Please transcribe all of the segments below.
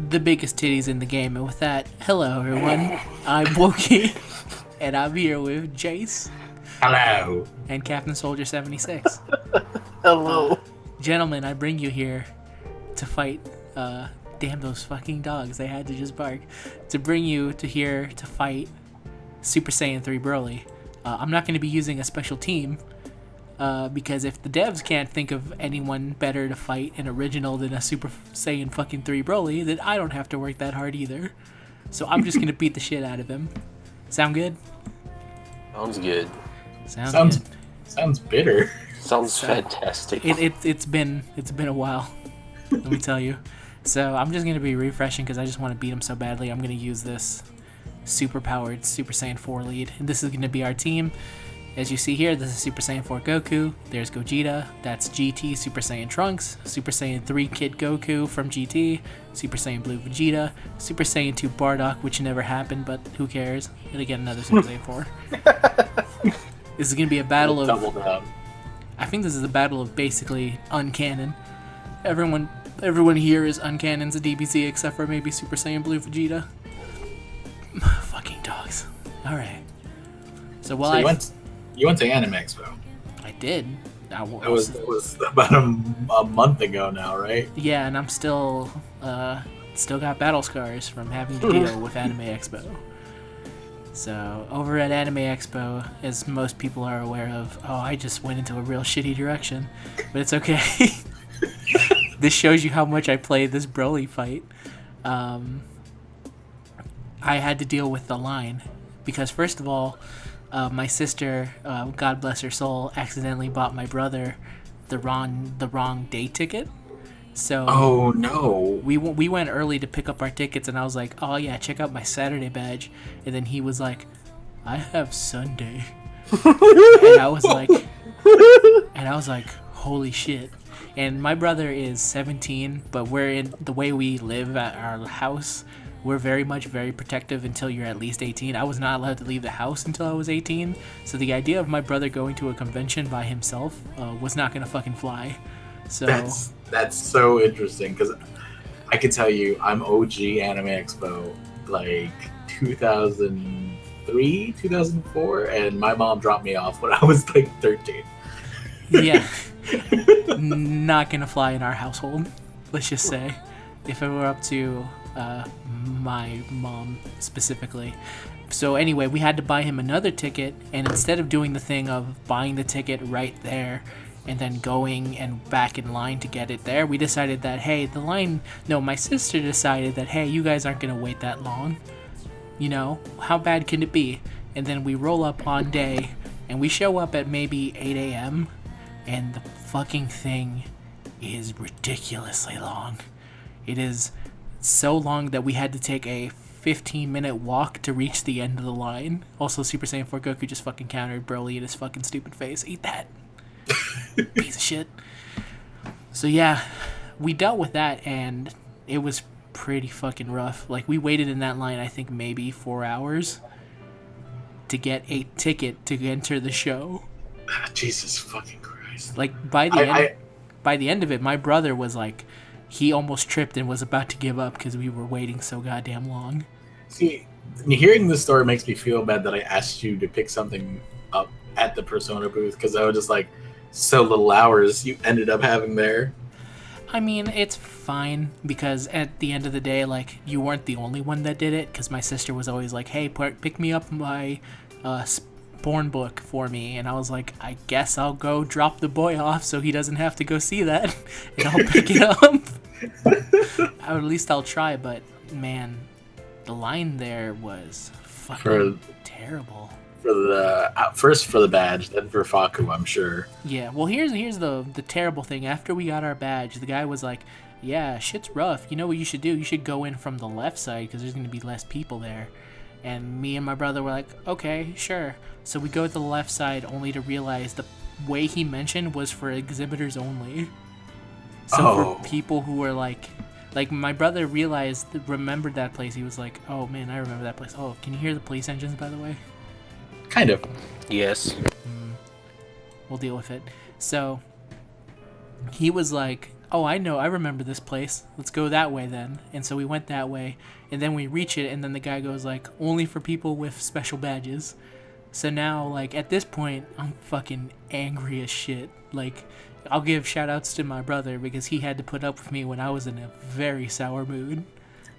the biggest titties in the game. And with that, hello everyone. I'm Wokey, and I'm here with Jace. Hello. And Captain Soldier 76. Hello. Gentlemen, I bring you here to fight. Damn those fucking dogs! They had to just bark. To bring you to here to fight Super Saiyan 3 Broly. I'm not going to be using a special team. Because if the devs can't think of anyone better to fight an original than a Super Saiyan fucking 3 Broly, then I don't have to work that hard either. So I'm just gonna beat the shit out of him. Sound good? Sounds good. Sounds good. Sounds bitter. Sounds fantastic. It's been a while. Let me tell you. So I'm just gonna be refreshing because I just want to beat him so badly. I'm gonna use this super powered Super Saiyan 4 lead, and this is gonna be our team. As you see here, this is Super Saiyan 4 Goku, there's Gogeta, that's GT Super Saiyan Trunks, Super Saiyan 3 Kid Goku from GT, Super Saiyan Blue Vegeta, Super Saiyan 2 Bardock, which never happened, but who cares? Gonna get another Super Saiyan 4. This is gonna be a battle of... Double down. I think this is a battle of basically uncanon. Everyone here is uncanon's a DBZ except for maybe Super Saiyan Blue Vegeta. Fucking dogs. Alright. So You went to Anime Expo. I did. That was about a month ago now, right? Yeah, and I'm still got battle scars from having to deal with Anime Expo. So over at Anime Expo, as most people are aware of, I just went into a real shitty direction, but it's okay. This shows you how much I play this Broly fight. I had to deal with the line because first of all, my sister, God bless her soul, accidentally bought my brother the wrong day ticket. So oh no, we went early to pick up our tickets, and I was like, oh yeah, check out my Saturday badge, and then he was like, I have Sunday, and I was like, holy shit. And my brother is 17, but we're in the way we live at our house. We're very protective until you're at least 18. I was not allowed to leave the house until I was 18. So the idea of my brother going to a convention by himself was not going to fucking fly. So that's so interesting because I can tell you I'm OG Anime Expo like 2003, 2004, and my mom dropped me off when I was like 13. Yeah. Not going to fly in our household, let's just say. If it were up to... my mom specifically. So anyway, we had to buy him another ticket, and instead of doing the thing of buying the ticket right there and then going and back in line to get it there, we decided that my sister decided that hey, you guys aren't gonna wait that long, how bad can it be? And then we roll up on day and we show up at maybe 8 a.m. and the fucking thing is ridiculously long. It is so long that we had to take a 15-minute walk to reach the end of the line. Also, Super Saiyan 4 Goku just fucking countered Broly in his fucking stupid face. Eat that. Piece of shit. So yeah, we dealt with that, and it was pretty fucking rough. Like, we waited in that line, I think, maybe 4 hours to get a ticket to enter the show. Jesus fucking Christ. Like, by the end of it, my brother was like... He almost tripped and was about to give up because we were waiting so goddamn long. See, hearing this story makes me feel bad that I asked you to pick something up at the Persona booth because I was just like, so little hours you ended up having there. I mean, it's fine because at the end of the day, like, you weren't the only one that did it because my sister was always like, hey, pick me up my Born book for me, and I was like, I guess I'll go drop the boy off so he doesn't have to go see that, and I'll pick it up. Or at least I'll try, but man, the line there was fucking terrible. For the first for the badge, then for Faku, I'm sure. Yeah, well, here's the terrible thing. After we got our badge, the guy was like, yeah, shit's rough. You know what you should do? You should go in from the left side because there's going to be less people there. And me and my brother were like, okay, sure. So we go to the left side only to realize the way he mentioned was for exhibitors only. So for people who were like my brother remembered that place. He was like, oh man, I remember that place. Oh, can you hear the police engines, by the way? Kind of. Yes. We'll deal with it. So he was like, oh, I know, I remember this place. Let's go that way then. And so we went that way, and then we reach it, and then the guy goes like, only for people with special badges. So now, like, at this point, I'm fucking angry as shit. Like, I'll give shout-outs to my brother because he had to put up with me when I was in a very sour mood.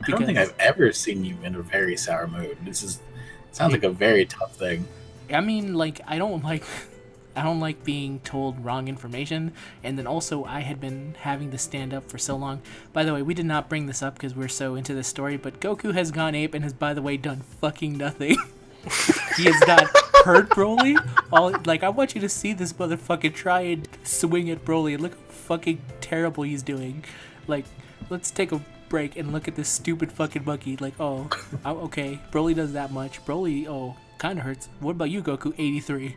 I don't think I've ever seen you in a very sour mood. Sounds like a very tough thing. I mean, like, I don't like being told wrong information, and then also I had been having to stand up for so long. By the way, we did not bring this up because we're so into this story, but Goku has gone ape and has, by the way, done fucking nothing. He has not hurt Broly. I want you to see this motherfucker try and swing at Broly, and look how fucking terrible he's doing. Like, let's take a break and look at this stupid fucking monkey. Like, okay, Broly does that much. Broly, kind of hurts. What about you, Goku? 83.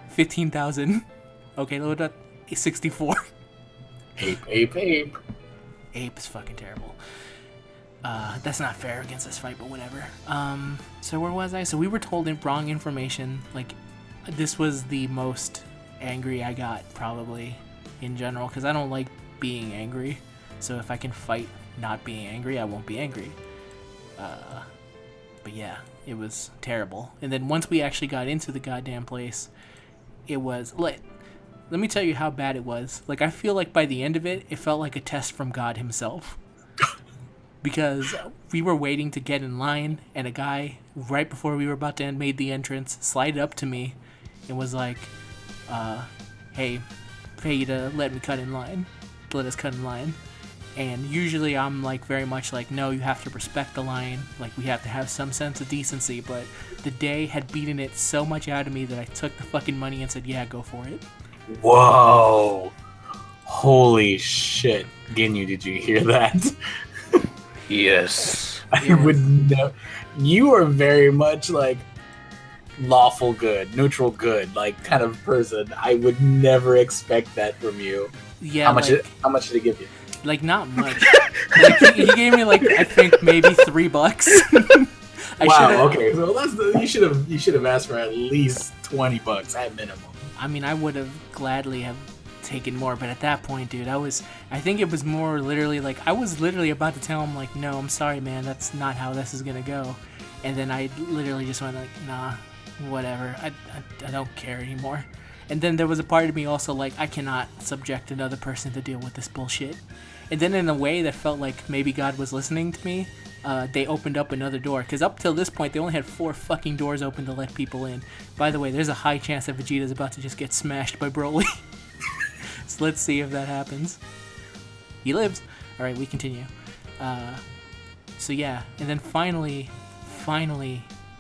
15,000. Okay, what about 64? Ape. Ape is fucking terrible. That's not fair against this fight, but whatever. So where was I? So we were told wrong information. Like, this was the most angry I got, probably, in general, because I don't like being angry. So if I can fight not being angry, I won't be angry. But yeah, it was terrible. And then once we actually got into the goddamn place, it was lit. Let me tell you how bad it was. Like, I feel like by the end of it, it felt like a test from God himself. Because we were waiting to get in line, and a guy, right before we were about to made the entrance, slided up to me and was like, hey, pay you to let me cut in line. Let us cut in line. And usually I'm like very much like, no, you have to respect the line. Like, we have to have some sense of decency. But the day had beaten it so much out of me that I took the fucking money and said, yeah, go for it. Whoa. Holy shit. Ginyu, did you hear that? Yes. I would know. You are very much like lawful good, neutral good, like kind of person. I would never expect that from you. Yeah. How much did he give you? Like, not much. Like, he gave me, like, I think maybe $3. Wow. Okay. So you should have asked for at least $20 at minimum. I mean, I would have gladly have taken more, but at that point, dude, I think it was more literally like, I was literally about to tell him, like, no, I'm sorry, man, that's not how this is gonna go. And then I literally just went like, nah, whatever, I don't care anymore. And then there was a part of me also like, I cannot subject another person to deal with this bullshit. And then in a way that felt like maybe God was listening to me, they opened up another door. Because up till this point, they only had 4 fucking doors open to let people in. By the way, there's a high chance that Vegeta's about to just get smashed by Broly. So let's see if that happens. He lives. Alright, we continue. So yeah, and then finally,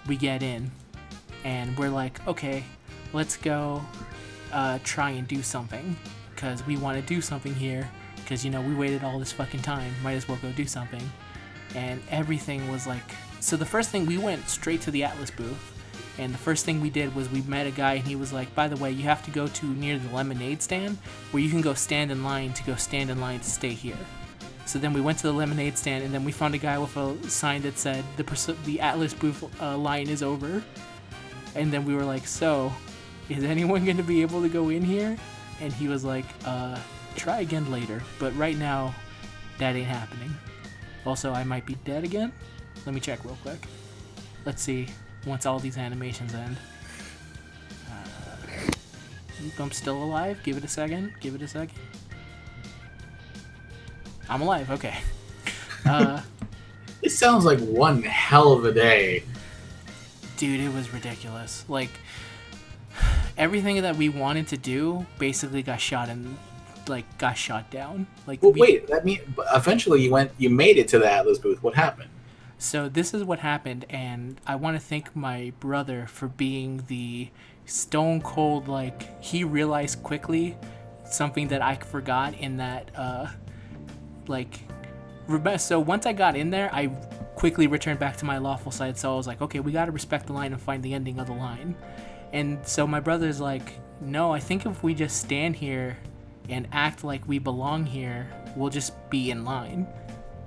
we get in. And we're like, okay, let's go try and do something. Because we want to do something here. Because, you know, we waited all this fucking time. Might as well go do something. And everything was like... So the first thing, we went straight to the Atlas booth. And the first thing we did was we met a guy, and he was like, by the way, you have to go to near the lemonade stand, where you can go stand in line to stay here. So then we went to the lemonade stand, and then we found a guy with a sign that said, the Atlas booth line is over. And then we were like, so, is anyone going to be able to go in here? And he was like, try again later, but right now, that ain't happening. Also, I might be dead again. Let me check real quick. Let's see, once all these animations end. I'm still alive. Give it a second. I'm alive, okay. It sounds like one hell of a day. Dude, it was ridiculous. Like, everything that we wanted to do basically got shot down. Like, well, wait, eventually you made it to the Atlas booth. What happened? So this is what happened, and I want to thank my brother for being the stone cold, like, he realized quickly something that I forgot in that, so once I got in there, I quickly returned back to my lawful side, so I was like, okay, we gotta respect the line and find the ending of the line. And so my brother's like, no, I think if we just stand here and act like we belong here, we'll just be in line.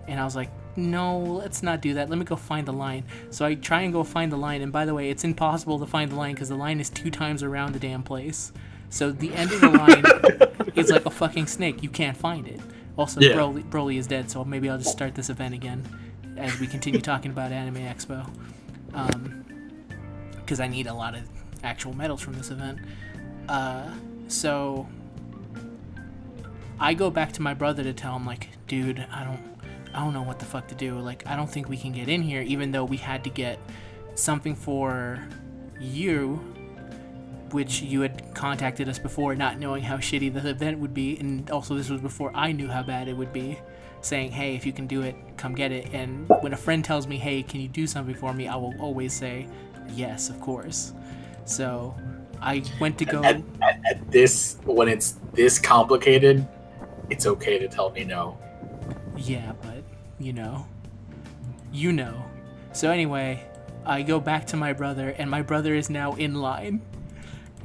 And I was like, no, let's not do that. Let me go find the line. So I try and go find the line, and by the way, it's impossible to find the line because the line is 2 times around the damn place. So the end of the line is like a fucking snake. You can't find it. Also, Yeah. Broly is dead, so maybe I'll just start this event again as we continue talking about Anime Expo. Because I need a lot of actual medals from this event. So I go back to my brother to tell him, like, dude, I don't know what the fuck to do. Like, I don't think we can get in here, even though we had to get something for you, which you had contacted us before, not knowing how shitty the event would be, and also this was before I knew how bad it would be, saying, hey, if you can do it, come get it. And when a friend tells me, hey, can you do something for me, I will always say, yes, of course. So I went to go... At this, when it's this complicated, it's okay to tell me no. Yeah, but, you know. So anyway, I go back to my brother, and my brother is now in line.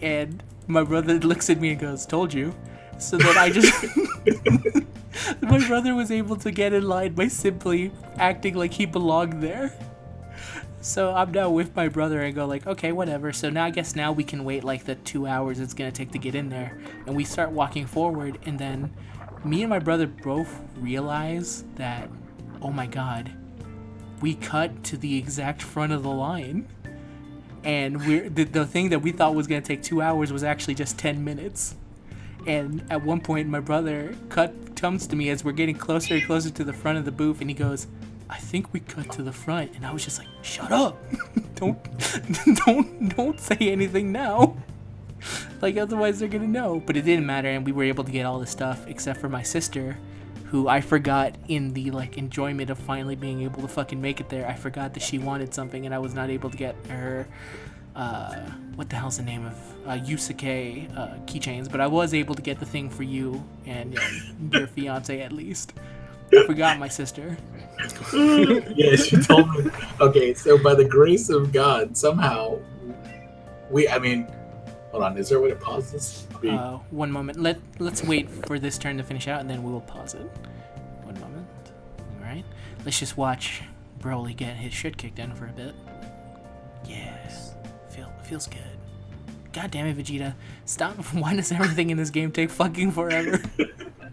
And my brother looks at me and goes, told you. So then I just... My brother was able to get in line by simply acting like he belonged there. So I'm now with my brother and go like, okay, whatever. So now I guess now we can wait like the 2 hours it's going to take to get in there. And we start walking forward, and then me and my brother both realize that, oh my god, we cut to the exact front of the line. And the thing that we thought was going to take 2 hours was actually just 10 minutes. And at one point, my brother comes to me as we're getting closer and closer to the front of the booth, and he goes, I think we cut to the front. And I was just like, shut up. don't say anything now. Like, otherwise they're going to know. But it didn't matter, and we were able to get all the stuff, except for my sister, who I forgot in the, like, enjoyment of finally being able to fucking make it there. I forgot that she wanted something, and I was not able to get her, what the hell's the name of, Yusuke, keychains, but I was able to get the thing for you and your fiance at least. I forgot my sister. Yeah, she told me. Okay, so by the grace of God, somehow, hold on, is there a way to pause this? 1 moment. Let's wait for this turn to finish out, and then we will pause it. 1 moment. Alright. Let's just watch Broly get his shit kicked in for a bit. Yes. Feels good. God damn it, Vegeta. Stop. Why does everything in this game take fucking forever?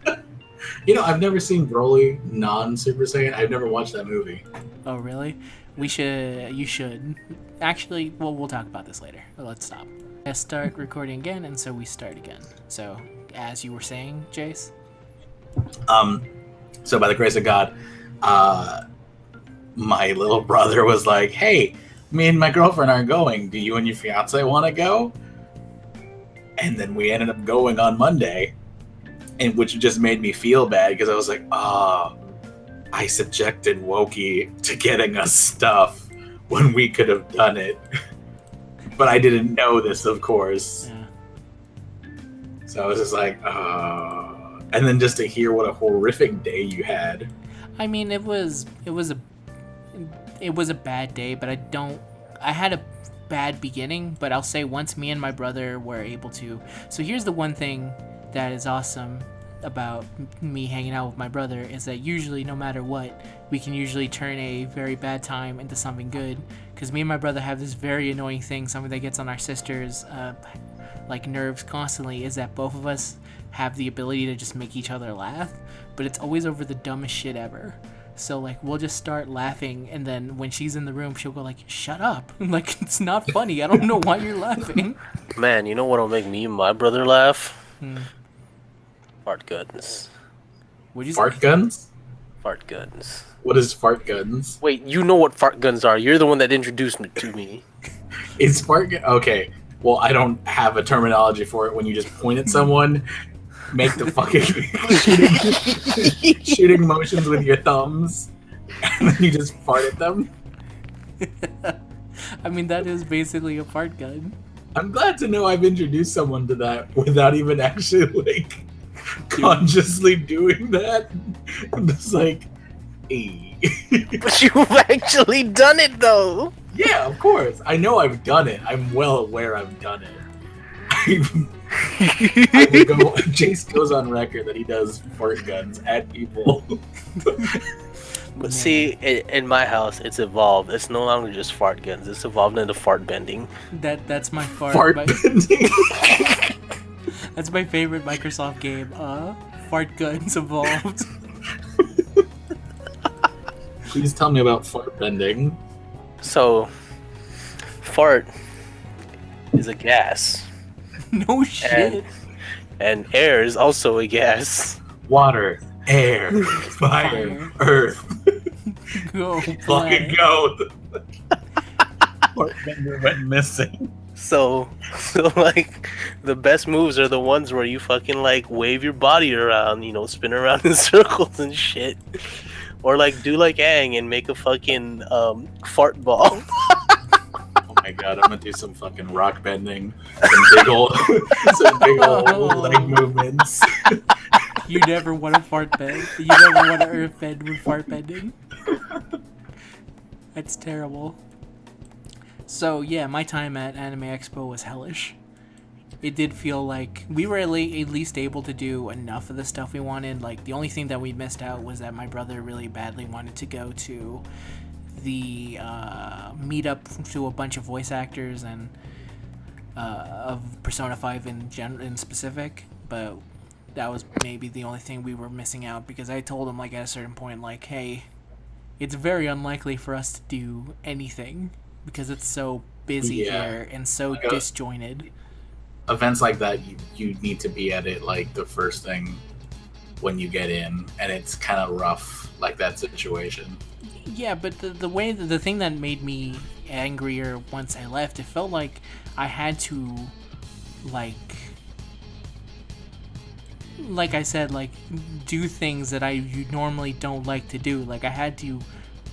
I've never seen Broly non-Super Saiyan. I've never watched that movie. Oh, really? You should. Actually, we'll talk about this later. Let's stop. Let's start recording again, and so we start again. So, as you were saying, Jace? So by the grace of God, my little brother was like, hey, me and my girlfriend are going. Do you and your fiance want to go? And then we ended up going on Monday, and which just made me feel bad because I was like, I subjected Wokey to getting us stuff when we could have done it. But I didn't know this, of course. Yeah. So I was just like, and then just to hear what a horrific day you had. I mean, it was a bad day, but I had a bad beginning, but I'll say once me and my brother were able to. So here's the one thing that is awesome about me hanging out with my brother is that usually, no matter what, we can usually turn a very bad time into something good. Because me and my brother have this very annoying thing, something that gets on our sisters' nerves constantly, is that both of us have the ability to just make each other laugh, but it's always over the dumbest shit ever. So, like, we'll just start laughing, and then when she's in the room, she'll go, like, shut up. Like, it's not funny. I don't know why you're laughing. Man, you know what'll make me and my brother laugh? Fart guns. What'd you say? Fart guns? Fart guns. What is fart guns? Wait, you know what fart guns are. You're the one that introduced me to me. Is fart gun... Okay. Well, I don't have a terminology for it when you just point at someone... Make the fucking shooting motions with your thumbs, and then you just fart at them. I mean, that is basically a fart gun. I'm glad to know I've introduced someone to that without even actually, consciously doing that. I'm just like, hey. But you've actually done it, though. Yeah, of course. I know I've done it. I'm well aware I've done it. Jace goes on record that he does fart guns at people. But see, in my house, it's evolved. It's no longer just fart guns. It's evolved into fart bending. That's my fart. Fart bending. That's my favorite Microsoft game. Fart guns evolved. Please tell me about fart bending. So, fart is a gas, No shit. and air is also a gas. Water, air, fire, earth. Go Fucking play. go. Fart bender went missing. So like the best moves are the ones where you fucking like wave your body around, spin around in circles and shit, or like do like Aang and make a fucking fart ball. Oh my god, I'm gonna do some fucking rock bending, some big old leg movements. You never want to fart bend. You never want to earth bend with fart bending. That's terrible. So yeah, my time at Anime Expo was hellish. It did feel like we were at least able to do enough of the stuff we wanted. Like the only thing that we missed out was that my brother really badly wanted to go to the meetup to a bunch of voice actors and of Persona 5 in specific, but that was maybe the only thing we were missing out, because I told him like at a certain point like, hey, it's very unlikely for us to do anything because it's so busy here and so disjointed. Events like that, you need to be at it like the first thing when you get in, and it's kind of rough, like that situation. Yeah, but the thing that made me angrier once I left, it felt like I had to, like I said, like do things that you normally don't like to do. Like I had to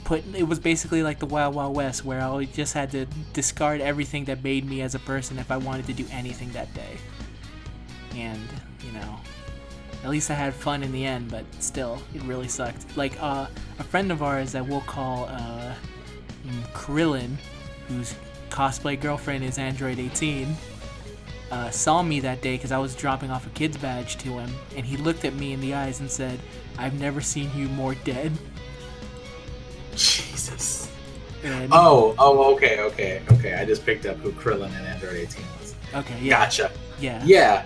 it was basically like the Wild Wild West, where I just had to discard everything that made me as a person if I wanted to do anything that day. And, at least I had fun in the end, but still, it really sucked. Like, a friend of ours that we'll call Krillin, whose cosplay girlfriend is Android 18, saw me that day because I was dropping off a kid's badge to him, and he looked at me in the eyes and said, "I've never seen you more dead." Jesus. And, okay. I just picked up who Krillin and Android 18 was. Okay, yeah. Gotcha. Yeah. Yeah.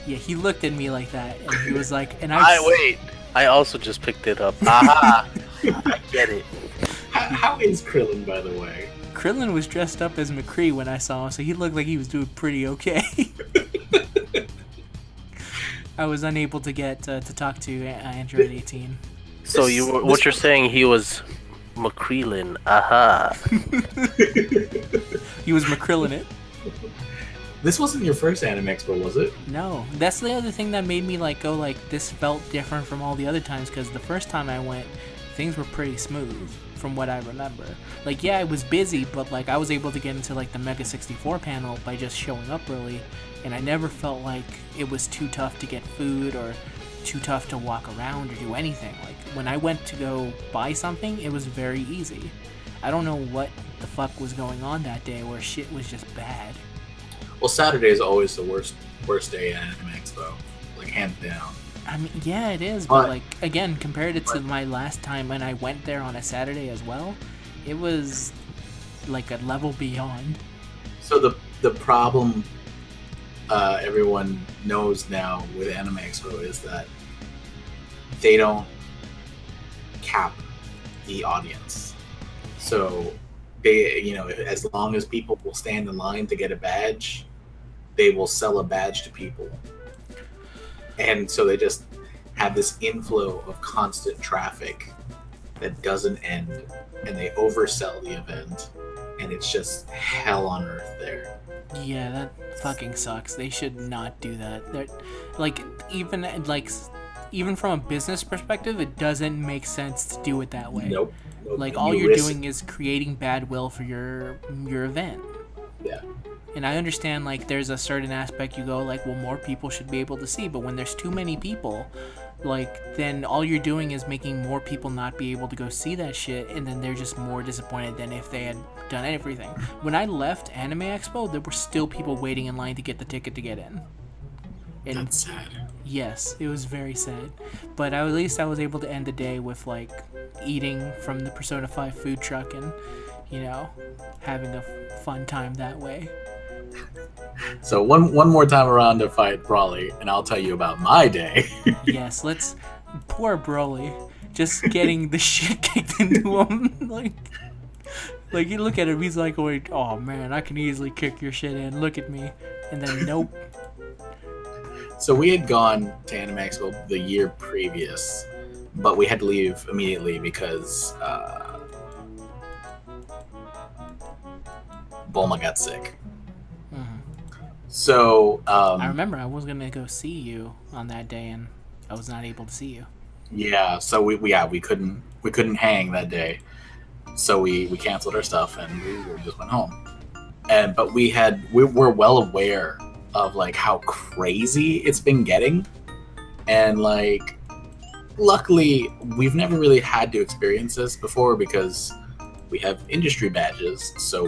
Yeah, he looked at me like that, and he was like, and wait. I also just picked it up. Aha! I get it. How is Krillin, by the way? Krillin was dressed up as McCree when I saw him, so he looked like he was doing pretty okay. I was unable to get to talk to Android 18. So what you're saying, he was McCreelin. Aha. He was McCrillin it. This wasn't your first Anime Expo, was it? No. That's the other thing that made me this felt different from all the other times, because the first time I went, things were pretty smooth from what I remember. Like, yeah, I was busy, but I was able to get into the Mega 64 panel by just showing up early, and I never felt like it was too tough to get food or too tough to walk around or do anything. Like, when I went to go buy something, it was very easy. I don't know what the fuck was going on that day where shit was just bad. Well, Saturday is always the worst day at Anime Expo, hands down. I mean, yeah, it is, but again, compared it to my last time when I went there on a Saturday as well, it was a level beyond. So the problem everyone knows now with Anime Expo is that they don't cap the audience. So they, as long as people will stand in line to get a badge, they will sell a badge to people. And so they just have this inflow of constant traffic that doesn't end, and they oversell the event, and it's just hell on earth there. Yeah, that fucking sucks. They should not do that. They're, even from a business perspective, it doesn't make sense to do it that way. Nope. All you're doing is creating bad will for your event. Yeah. And I understand, there's a certain aspect you go, well, more people should be able to see, but when there's too many people, then all you're doing is making more people not be able to go see that shit, and then they're just more disappointed than if they had done everything. When I left Anime Expo, there were still people waiting in line to get the ticket to get in. And that's sad. Yes, it was very sad. But at least I was able to end the day with, eating from the Persona 5 food truck and, having a fun time that way. So one more time around to fight Brawly, and I'll tell you about my day. Yes, let's. Poor Broly, just getting the shit kicked into him. Like you look at him, he's like, "Wait, oh man, I can easily kick your shit in. Look at me," and then nope. So we had gone to Anime Expo the year previous, but we had to leave immediately because Bulma got sick. So I remember I was gonna go see you on that day, and I was not able to see you. yeah, so we couldn't hang that day, so we canceled our stuff and we just went home. But we were well aware of like how crazy it's been getting, and like luckily we've never really had to experience this before because we have industry badges, so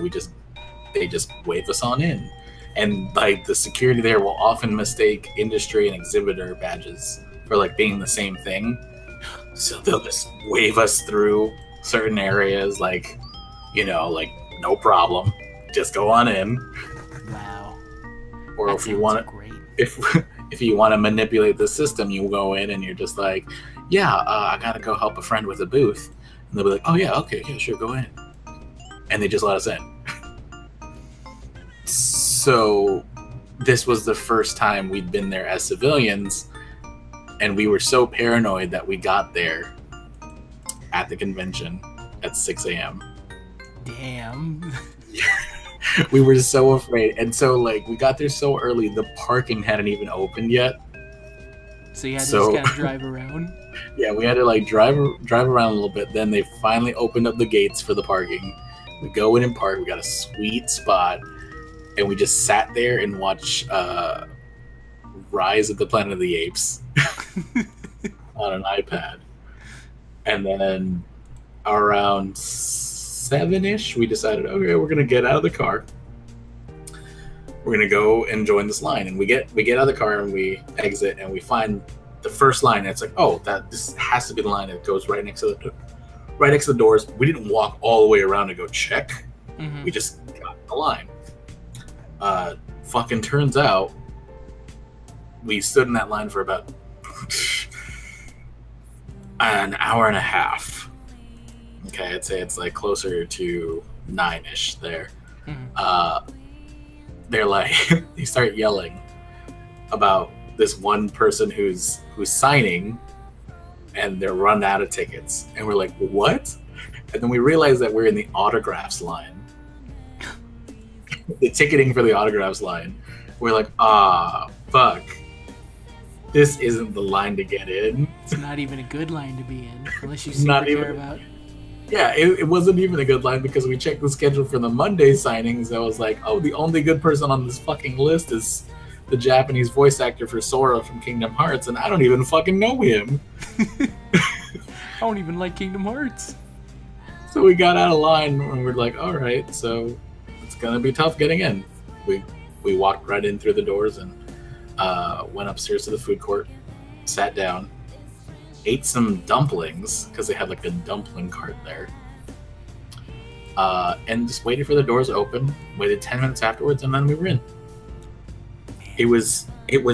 they just wave us on in. And like the security there will often mistake industry and exhibitor badges for like being the same thing. So they'll just wave us through certain areas like, like no problem. Just go on in. Wow. Or That if you sounds want great. if you want to manipulate the system, you go in and you're just like, yeah, I gotta go help a friend with a booth. And they'll be like, oh yeah, okay, yeah, sure, go in. And they just let us in. So this was the first time we'd been there as civilians, and we were so paranoid that we got there at the convention at 6 a.m. Damn. We were so afraid, and so like we got there so early, the parking hadn't even opened yet. So you had to So- just kind of drive around. Yeah, we had to like drive around a little bit. Then they finally opened up the gates for the parking. We go in and park. We got a sweet spot, and we just sat there and watched Rise of the Planet of the Apes on an iPad. And then around 7-ish, we decided, okay, we're gonna get out of the car. We're gonna go and join this line. And we get out of the car and we exit and we find the first line. And it's like, oh, this has to be the line that goes right next to the doors. We didn't walk all the way around to go check. Mhm. We just got in the line. Fucking turns out we stood in that line for about an hour and a half. Okay, I'd say it's like closer to 9-ish there. Mhm. They're like, they start yelling about this one person who's signing, and they're running out of tickets. And we're like, what? And then we realize that we're in the autographs line. The ticketing for the autographs line. We're like, fuck. This isn't the line to get in. It's not even a good line to be in, unless you super Not care even- about. Yeah, it wasn't even a good line because we checked the schedule for the Monday signings. I was like, oh, the only good person on this fucking list is the Japanese voice actor for Sora from Kingdom Hearts, and I don't even fucking know him. I don't even like Kingdom Hearts. So we got out of line and we're like, all right, so it's gonna be tough getting in. We walked right in through the doors and went upstairs to the food court, sat down, ate some dumplings because they had like a dumpling cart there, and just waited for the doors to open. Waited 10 minutes afterwards, and then we were in. It was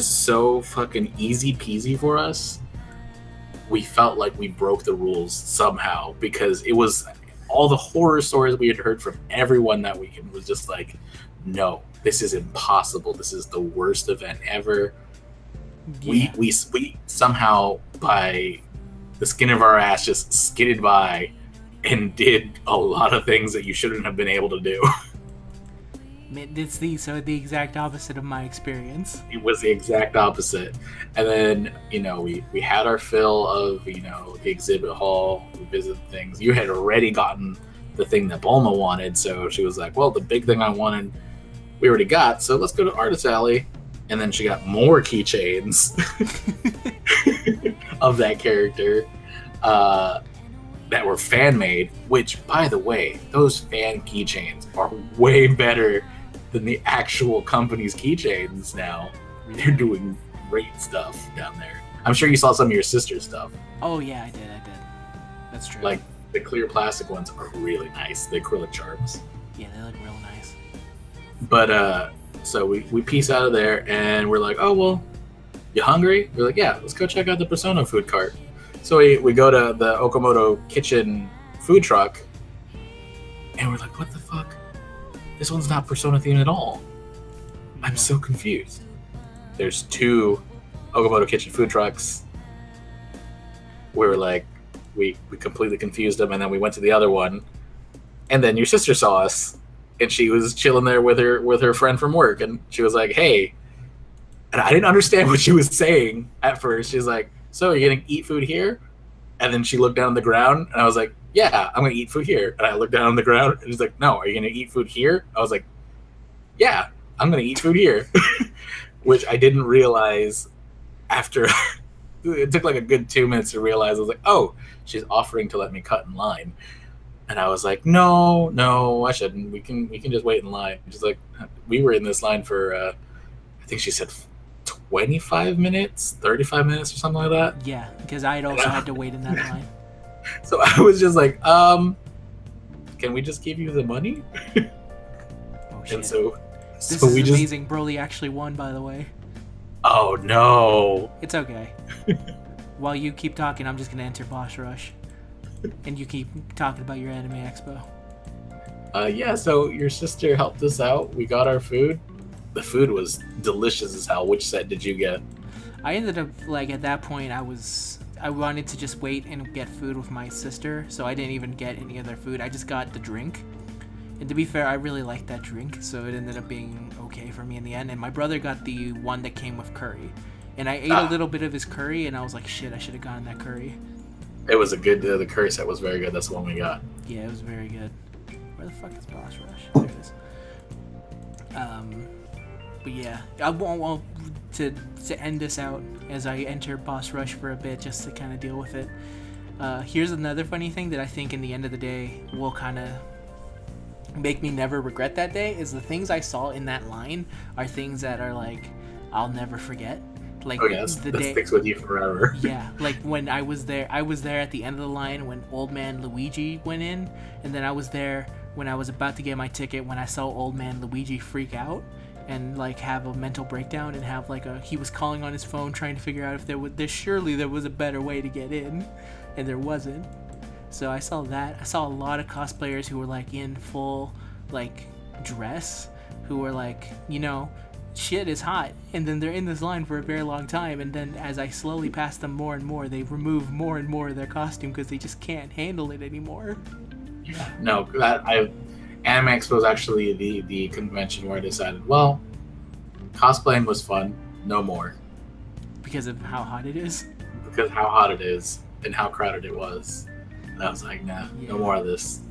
so fucking easy peasy for us. We felt like we broke the rules somehow because it was all the horror stories we had heard from everyone that weekend was just like, no, this is impossible. This is the worst event ever. Yeah. We somehow, by the skin of our ass, just skidded by and did a lot of things that you shouldn't have been able to do. It's the exact opposite of my experience. It was the exact opposite. And then, we had our fill of, the exhibit hall, we visited things. You had already gotten the thing that Bulma wanted, so she was like, well, the big thing I wanted, we already got, so let's go to Artist Alley. And then she got more keychains of that character that were fan-made, which, by the way, those fan keychains are way better than the actual company's keychains now. They're doing great stuff down there. I'm sure you saw some of your sister's stuff. Oh yeah, I did. That's true. Like, the clear plastic ones are really nice. The acrylic charms. Yeah, they look real nice. But, So we piece out of there, and we're like, oh, well, you hungry? We're like, yeah, let's go check out the Persona food cart. So we go to the Okamoto Kitchen food truck, and we're like, what the fuck? This one's not Persona themed at all. I'm so confused. There's 2 Okamoto Kitchen food trucks. We were like, we completely confused them, and then we went to the other one, and then your sister saw us, and she was chilling there with her friend from work, and she was like, hey, and I didn't understand what she was saying at first. She was like, so you're gonna eat food here? And then she looked down on the ground, and I was like, yeah, I'm gonna eat food here. And I looked down on the ground, and she's like, no, are you gonna eat food here? I was like, yeah, I'm gonna eat food here. Which I didn't realize after. It took like a good 2 minutes to realize. I was like, oh, she's offering to let me cut in line. And I was like, no, I shouldn't. We can just wait in line. She's like, we were in this line for, I think she said 25 minutes, 35 minutes or something like that. Yeah, because I had also had to wait in that line. So I was just like, can we just give you the money? Oh, shit. And so This we is just... amazing. Broly actually won, by the way. Oh, no. It's okay. While you keep talking, I'm just going to enter Boss Rush. And you keep talking about your Anime Expo. Yeah, so your sister helped us out. We got our food. The food was delicious as hell. Which set did you get? I ended up, like, at that point, I wanted to just wait and get food with my sister, so I didn't even get any other food. I just got the drink. And to be fair, I really liked that drink, so it ended up being okay for me in the end. And my brother got the one that came with curry. And I ate a little bit of his curry, and I was like, shit, I should have gotten that curry. It was a good... the curry set was very good. That's the one we got. Yeah, it was very good. Where the fuck is Boss Rush? There it is. But yeah, I want to end this out as I enter Boss Rush for a bit, just to kind of deal with it. Here's another funny thing that I think in the end of the day will kind of make me never regret that day, is the things I saw in that line are things that are like, I'll never forget. Like, oh yes, that sticks with you forever. Yeah, like when I was there at the end of the line when Old Man Luigi went in, and then I was there when I was about to get my ticket when I saw Old Man Luigi freak out and like have a mental breakdown and have like he was calling on his phone trying to figure out if there was a better way to get in, and there wasn't. So I saw that. I saw a lot of cosplayers who were like in full like dress, who were like, you know, shit is hot, and then they're in this line for a very long time, and then as I slowly pass them more and more, they remove more and more of their costume because they just can't handle it anymore. Yeah, no, Anime Expo is actually the convention where I decided, well, cosplaying was fun, no more. Because of how hot it is? Because how hot it is and how crowded it was. And I was like, nah, no more of this.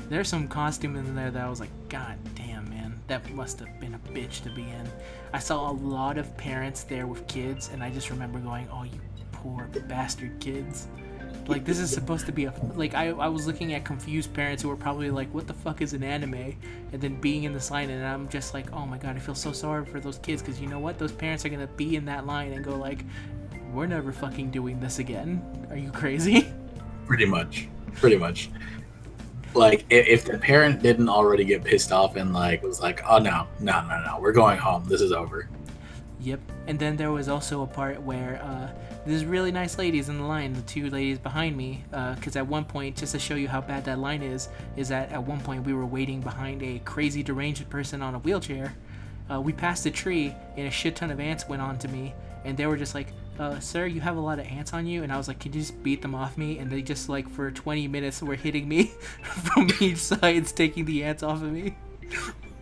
There's some costume in there that I was like, god damn, man, that must have been a bitch to be in. I saw a lot of parents there with kids, and I just remember going, oh, you poor bastard kids. Like, this is supposed to be I was looking at confused parents who were probably like, what the fuck is an anime? And then being in this line, and I'm just like, oh my god, I feel so sorry for those kids, because you know what? Those parents are gonna be in that line and go like, we're never fucking doing this again. Are you crazy? Pretty much. Like, if the parent didn't already get pissed off and like was like, oh no, we're going home, this is over. Yep. And then there was also a part where there's really nice ladies in the line, the two ladies behind me, because at one point, just to show you how bad that line is that at one point we were waiting behind a crazy deranged person on a wheelchair. We passed a tree, and a shit ton of ants went on to me, and they were just like, sir, you have a lot of ants on you. And I was like, can you just beat them off me? And they just like for 20 minutes were hitting me from each side, taking the ants off of me.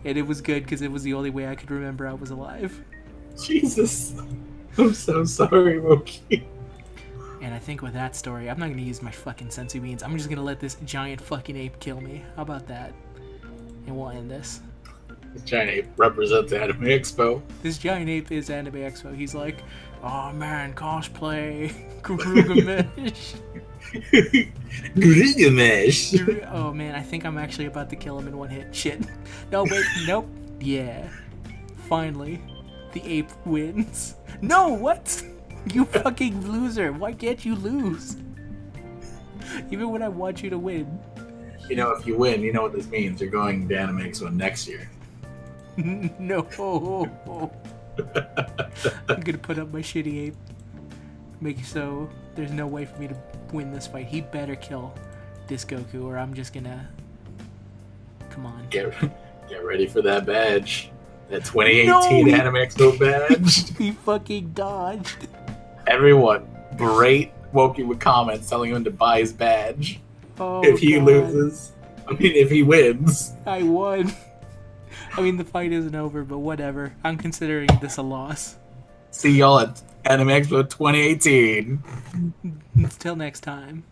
And it was good because it was the only way I could remember I was alive. Jesus, I'm so sorry, Wokey. And I think with that story, I'm not gonna use my fucking sensu beans. I'm just gonna let this giant fucking ape kill me. How about that? And we'll end this. This giant ape represents Anime Expo. This giant ape is Anime Expo. He's like, oh man, cosplay, Gilgamesh. Gilgamesh. Oh man, I think I'm actually about to kill him in one hit. Shit. No, wait, nope. Yeah. Finally, the ape wins. No, what? You fucking loser. Why can't you lose? Even when I want you to win. You know, if you win, you know what this means. You're going to Anime Expo next year. No. I'm gonna put up my shitty ape. Make so there's no way for me to win this fight. He better kill this Goku, or I'm just gonna. Come on. Get ready for that badge. That 2018 Anime Expo badge. He fucking dodged. Everyone, berate Wokey with comments telling him to buy his badge. Oh, If he God. loses, I mean, if he wins. I won. I mean, the fight isn't over, but whatever. I'm considering this a loss. See y'all at Anime Expo 2018. Until next time.